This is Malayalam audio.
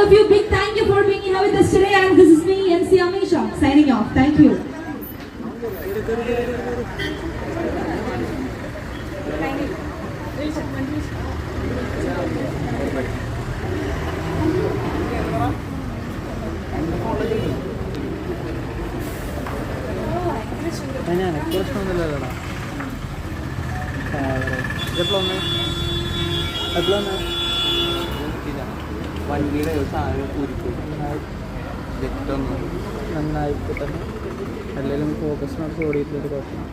of you. Big thank you for being here with us today. And this is me, MC Amisha, signing off. Thank you. പ്രശ്നമൊന്നുമില്ലല്ലോടാ. വണ്ടിയുടെ സാധനം നന്നായിക്കോട്ടെ. എല്ലാവരും ഫോക്കസിനോട് ഓടിയിട്ടുള്ളൊരു കുഴപ്പം.